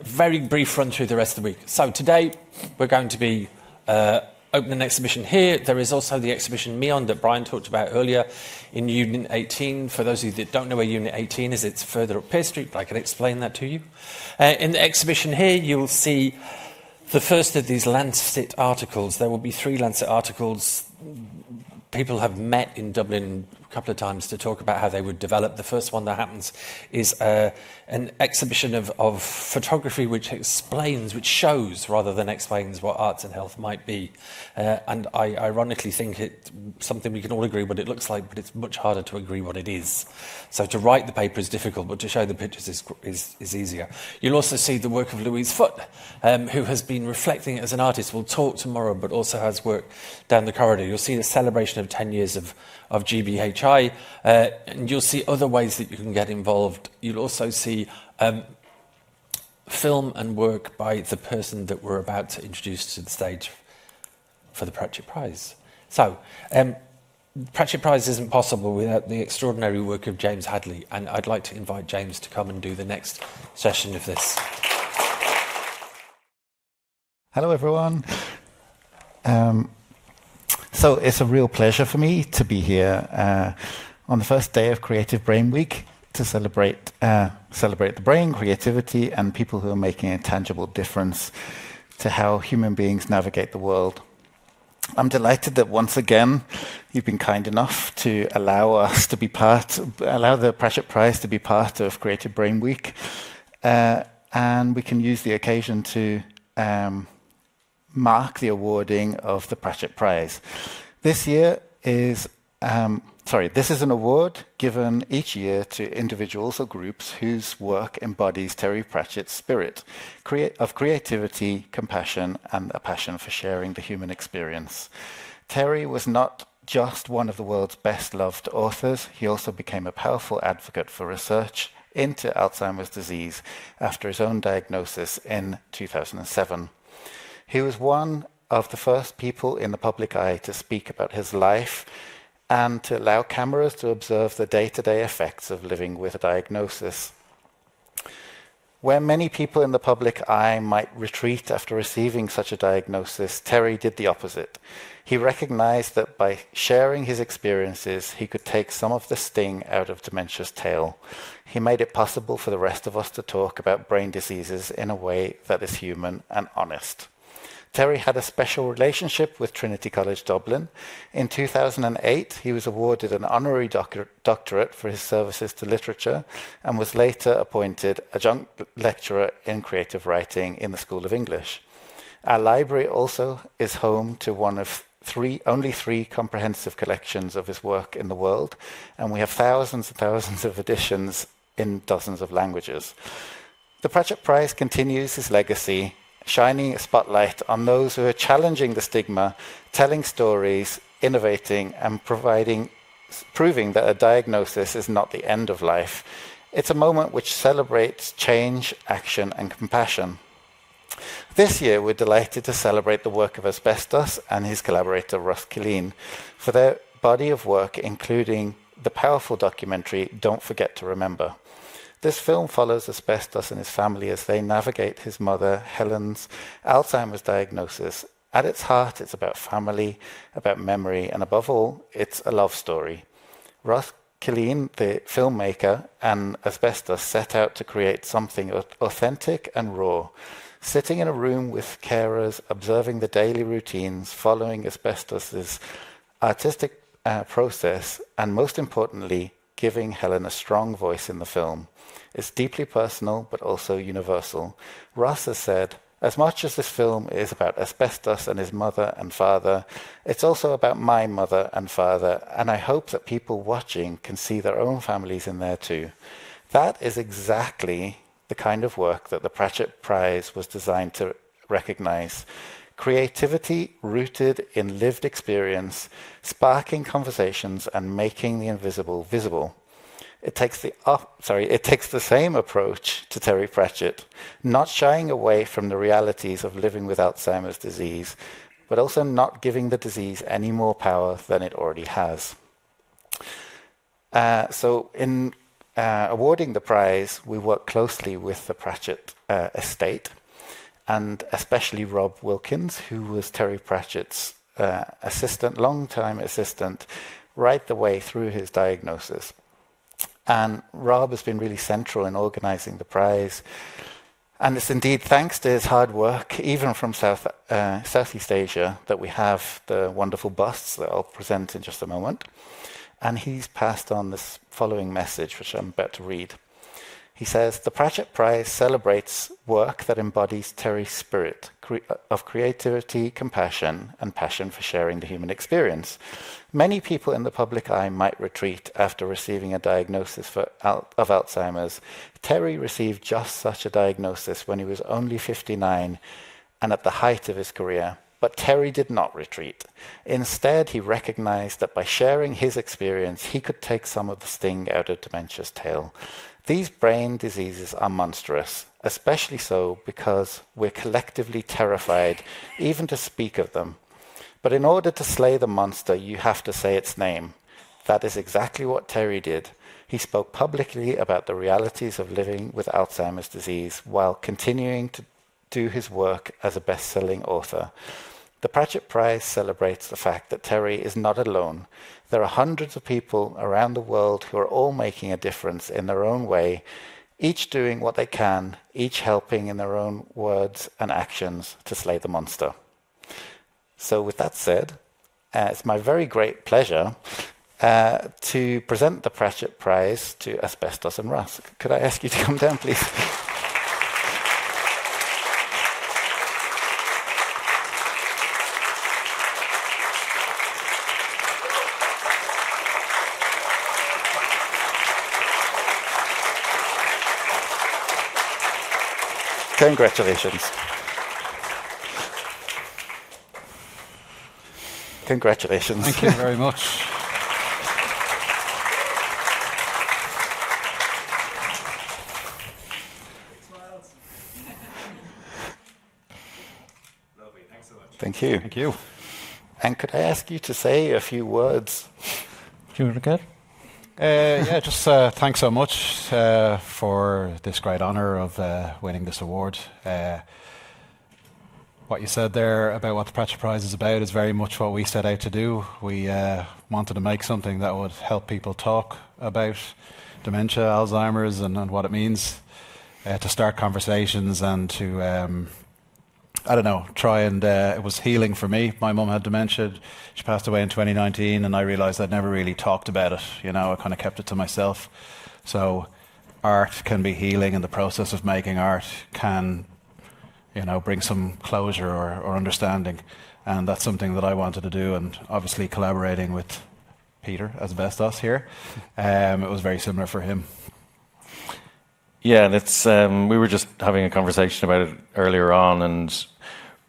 very brief run through the rest of the week. So today we're going to be opening an exhibition here. There is also the exhibition Meon that Brian talked about earlier in Unit 18. For those of you that don't know where Unit 18 is, it's further up Pearse Street, but I can explain that to you. In the exhibition here, you'll see the first of these Lancet articles. There will be 3 Lancet articles. People have met in Dublin a couple of times to talk about how they would develop. The first one that happens is an exhibition of photography which explains, which shows rather than explains what arts and health might be. And I ironically think it's something we can all agree what it looks like, but it's much harder to agree what it is. So to write the paper is difficult, but to show the pictures is easier. You'll also see the work of Louise Foote, who has been reflecting as an artist. We'll talk tomorrow, but also has work down the corridor. You'll see the celebration of 10 years of GBHI, and you'll see other ways that you can get involved. You'll also see film and work by the person that we're about to introduce to the stage for the Pratchett Prize. So, Pratchett Prize isn't possible without the extraordinary work of James Hadley, and I'd like to invite James to come and do the next session of this. Hello, everyone. So it's a real pleasure for me to be here on the first day of Creative Brain Week to celebrate the brain, creativity, and people who are making a tangible difference to how human beings navigate the world. I'm delighted that once again you've been kind enough to allow the Pratchett Prize to be part of Creative Brain Week, and we can use the occasion to mark the awarding of the Pratchett Prize. This is an award given each year to individuals or groups whose work embodies Terry Pratchett's spirit of creativity, compassion, and a passion for sharing the human experience. Terry was not just one of the world's best-loved authors, he also became a powerful advocate for research into Alzheimer's disease after his own diagnosis in 2007. He was one of the first people in the public eye to speak about his life and to allow cameras to observe the day-to-day effects of living with a diagnosis. Where many people in the public eye might retreat after receiving such a diagnosis, Terry did the opposite. He recognized that by sharing his experiences, he could take some of the sting out of dementia's tail. He made it possible for the rest of us to talk about brain diseases in a way that is human and honest. Terry had a special relationship with Trinity College Dublin. In 2008, he was awarded an honorary doctorate for his services to literature and was later appointed adjunct lecturer in creative writing in the School of English. Our library also is home to one of only three comprehensive collections of his work in the world, and we have thousands and thousands of editions in dozens of languages. The Pratchett Prize continues his legacy, shining a spotlight on those who are challenging the stigma, telling stories, innovating, and proving that a diagnosis is not the end of life. It's a moment which celebrates change, action, and compassion. This year, we're delighted to celebrate the work of Asbestos and his collaborator Ross Killeen for their body of work, including the powerful documentary Don't Forget to Remember. This film follows Asbestos and his family as they navigate his mother, Helen's, Alzheimer's diagnosis. At its heart, it's about family, about memory, and above all, it's a love story. Ross Killeen, the filmmaker, and Asbestos set out to create something authentic and raw. Sitting in a room with carers, observing the daily routines, following Asbestos's artistic process, and most importantly, giving Helen a strong voice in the film. It's deeply personal, but also universal. Ross has said, as much as this film is about Asbestos and his mother and father, it's also about my mother and father, and I hope that people watching can see their own families in there too. That is exactly the kind of work that the Pratchett Prize was designed to recognize. Creativity rooted in lived experience, sparking conversations and making the invisible visible. It takes the same approach to Terry Pratchett, not shying away from the realities of living with Alzheimer's disease, but also not giving the disease any more power than it already has. So in awarding the prize, we worked closely with the Pratchett estate, and especially Rob Wilkins, who was Terry Pratchett's long-time assistant, right the way through his diagnosis. And Rob has been really central in organising the prize. And it's indeed thanks to his hard work, even from Southeast Asia, that we have the wonderful busts that I'll present in just a moment. And he's passed on this following message, which I'm about to read. He says, "The Pratchett Prize celebrates work that embodies Terry's spirit of creativity, compassion, and passion for sharing the human experience. Many people in the public eye might retreat after receiving a diagnosis of Alzheimer's. Terry received just such a diagnosis when he was only 59 and at the height of his career. But Terry did not retreat. Instead, he recognized that by sharing his experience, he could take some of the sting out of dementia's tail. These brain diseases are monstrous, especially so because we're collectively terrified even to speak of them. But in order to slay the monster, you have to say its name. That is exactly what Terry did. He spoke publicly about the realities of living with Alzheimer's disease while continuing to do his work as a best-selling author. The Pratchett Prize celebrates the fact that Terry is not alone. There are hundreds of people around the world who are all making a difference in their own way, each doing what they can, each helping in their own words and actions to slay the monster." So with that said, it's my very great pleasure to present the Pratchett Prize to Asbestos and Ross. Could I ask you to come down, please? Congratulations. Congratulations. Thank you very much. Lovely, thanks so much. Thank you. Thank you. And could I ask you to say a few words? Do you want to get? Just thanks so much for this great honour of winning this award. What you said there about what the Pratchett Prize is about is very much what we set out to do. We wanted to make something that would help people talk about dementia, Alzheimer's, and what it means, to start conversations and to, try and, it was healing for me. My mum had dementia. She passed away in 2019, and I realised I'd never really talked about it. I kind of kept it to myself. So art can be healing, and the process of making art can bring some closure or understanding. And that's something that I wanted to do, and obviously collaborating with Peter Asbestos here, it was very similar for him. Yeah, and it's we were just having a conversation about it earlier on, and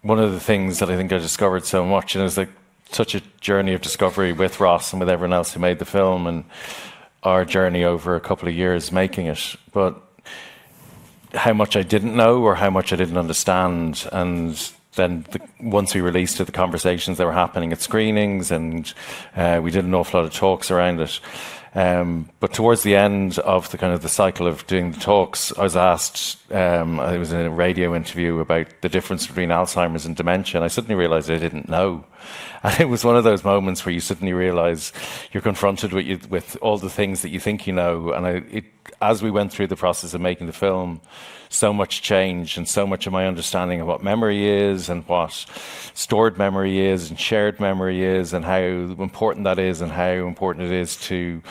one of the things that I think I discovered so much, is like such a journey of discovery with Ross and with everyone else who made the film, and our journey over a couple of years making it. But how much I didn't know or how much I didn't understand, and then once we released it, the conversations that were happening at screenings, and we did an awful lot of talks around it. But towards the end of the cycle of doing the talks, I was asked, I was in a radio interview about the difference between Alzheimer's and dementia, and I suddenly realised I didn't know. And it was one of those moments where you suddenly realise you're confronted with all the things that you think you know. And as we went through the process of making the film, so much changed, and so much of my understanding of what memory is and what stored memory is and shared memory is, and how important that is, and how important it is to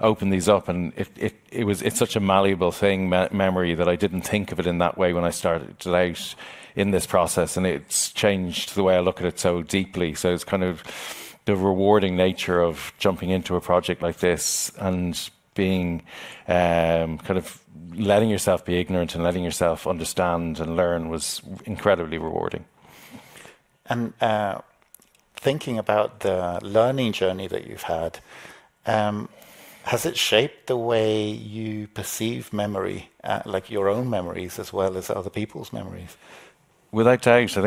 open these up. And it's such a malleable thing, memory, that I didn't think of it in that way when I started it out in this process, and it's changed the way I look at it so deeply. So it's kind of the rewarding nature of jumping into a project like this and being kind of letting yourself be ignorant and letting yourself understand and learn was incredibly rewarding. And thinking about the learning journey that you've had, has it shaped the way you perceive memory, like your own memories as well as other people's memories? Without doubt, I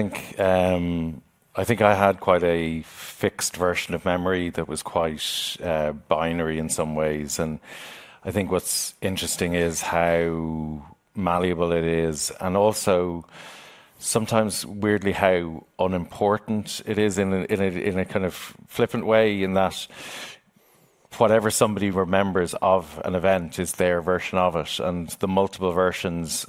think I had quite a fixed version of memory that was quite binary in some ways, and I think what's interesting is how malleable it is, and also sometimes weirdly how unimportant it is in a kind of flippant way, in that whatever somebody remembers of an event is their version of it, and the multiple versions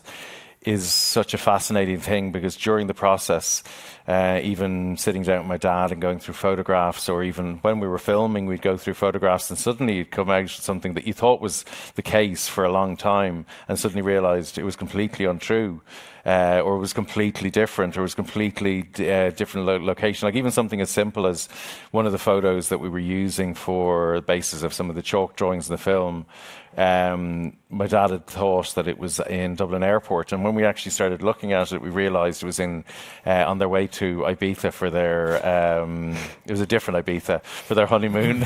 is such a fascinating thing, because during the process, even sitting down with my dad and going through photographs, or even when we were filming, we'd go through photographs and suddenly you'd come out with something that you thought was the case for a long time and suddenly realised it was completely untrue. Or it was completely different, or it was completely different location. Like even something as simple as one of the photos that we were using for the basis of some of the chalk drawings in the film. My dad had thought that it was in Dublin Airport, and when we actually started looking at it, we realised it was in on their way to Ibiza for their. It was a different Ibiza for their honeymoon,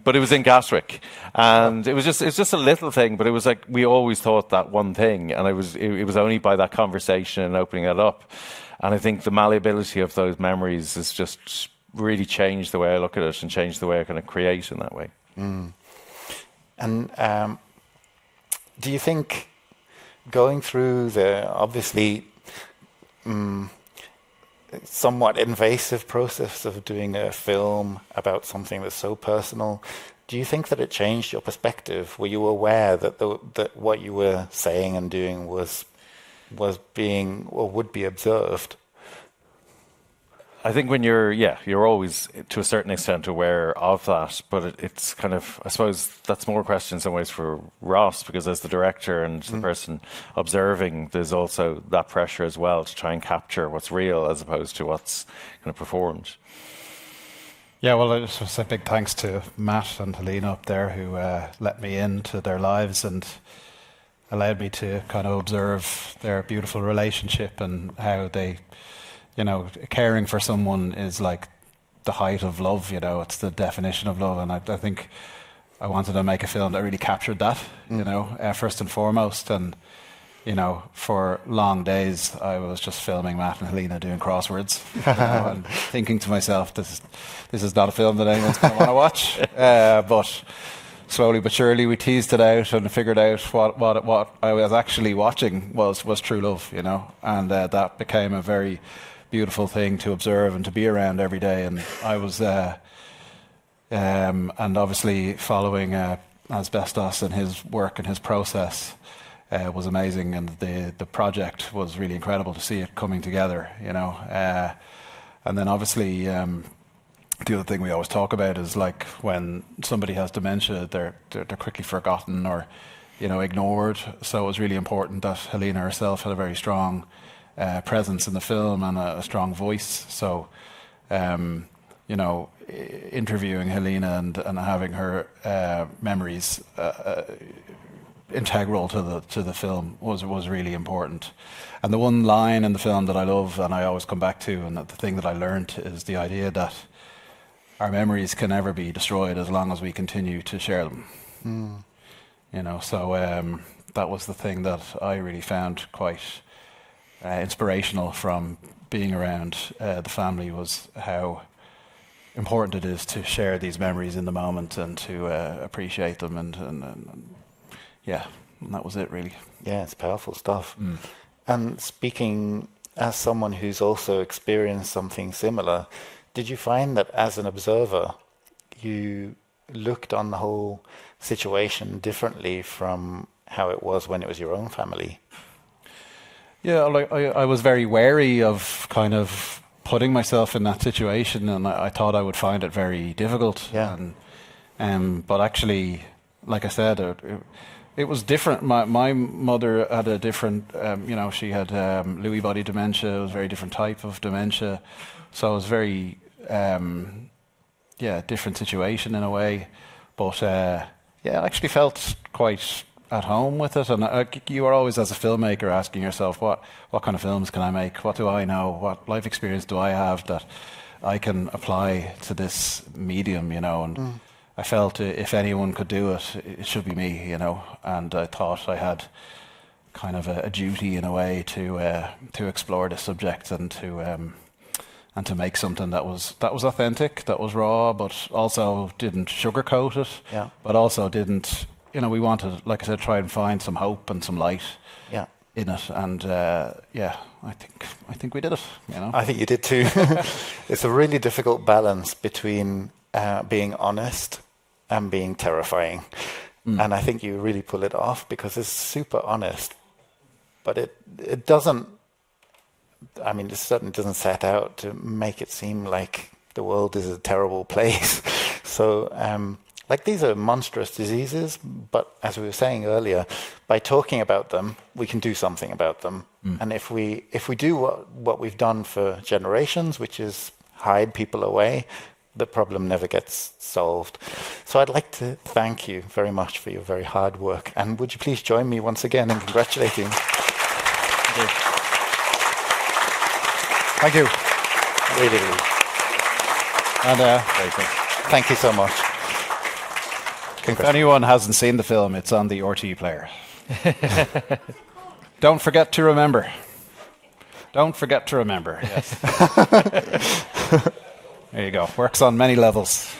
but it was in Gatwick, and it's just a little thing, but it was like we always thought that one thing, and it was only by that conversation and opening that up, and I think the malleability of those memories has just really changed the way I look at it and changed the way I kind of create in that way. Mm. And do you think going through the obviously somewhat invasive process of doing a film about something that's so personal, do you think that it changed your perspective? Were you aware that that what you were saying and doing was being or would be observed? I think when you're always to a certain extent aware of that, but it's kind of, I suppose that's more a question in some ways for Ross, because as the director and the person observing, there's also that pressure as well to try and capture what's real as opposed to what's kind of performed. Yeah, well, I just want to say big thanks to Matt and Helena up there who let me into their lives and allowed me to kind of observe their beautiful relationship and how they, you know, caring for someone is like the height of love, you know, it's the definition of love. And I think I wanted to make a film that really captured that, you know, first and foremost. And, you know, for long days, I was just filming Matt and Helena doing crosswords, you know, and thinking to myself, this is not a film that anyone's going to want to watch. But slowly but surely we teased it out and figured out what I was actually watching was true love, you know, and that became a very beautiful thing to observe and to be around every day. And I was and obviously following Asbestos and his work and his process was amazing, and the project was really incredible to see it coming together, you know. And then obviously the other thing we always talk about is like when somebody has dementia, they're quickly forgotten or, you know, ignored. So it was really important that Helena herself had a very strong presence in the film and a strong voice. So, you know, interviewing Helena and having her memories integral to the film was really important. And the one line in the film that I love and I always come back to, and the thing that I learned, is the idea that our memories can never be destroyed as long as we continue to share them. You know, so that was the thing that I really found quite inspirational from being around the family, was how important it is to share these memories in the moment and to appreciate them and yeah, and that was it really. Yeah, it's powerful stuff. And speaking as someone who's also experienced something similar, did you find that as an observer you looked on the whole situation differently from how it was when it was your own family? Yeah, like I was very wary of kind of putting myself in that situation, and I thought I would find it very difficult. Yeah. And but actually, like I said, it was different. My mother had a different, you know, she had Lewy body dementia. It was a very different type of dementia, so it was very, different situation in a way. But I actually felt quite at home with it, and you are always, as a filmmaker, asking yourself, what kind of films can I make? What do I know? What life experience do I have that I can apply to this medium, you know? And I felt if anyone could do it, it should be me, you know. And I thought I had kind of a duty in a way to explore the subject and to make something that was authentic, that was raw, but also didn't sugarcoat it, but also didn't we wanted, like I said, try and find some hope and some light in it, and I think we did it. I think you did too. It's a really difficult balance between being honest and being terrifying, and I think you really pull it off because it's super honest, but it doesn't. I mean, it certainly doesn't set out to make it seem like the world is a terrible place. So, like, these are monstrous diseases, but as we were saying earlier, by talking about them, we can do something about them. And if we do what we've done for generations, which is hide people away, the problem never gets solved. So I'd like to thank you very much for your very hard work. And would you please join me once again in congratulating? Thank you. Really, really. And thank you so much. if anyone hasn't seen the film, it's on the RT player. Don't forget to remember. Don't forget to remember. Yes. There you go. Works on many levels.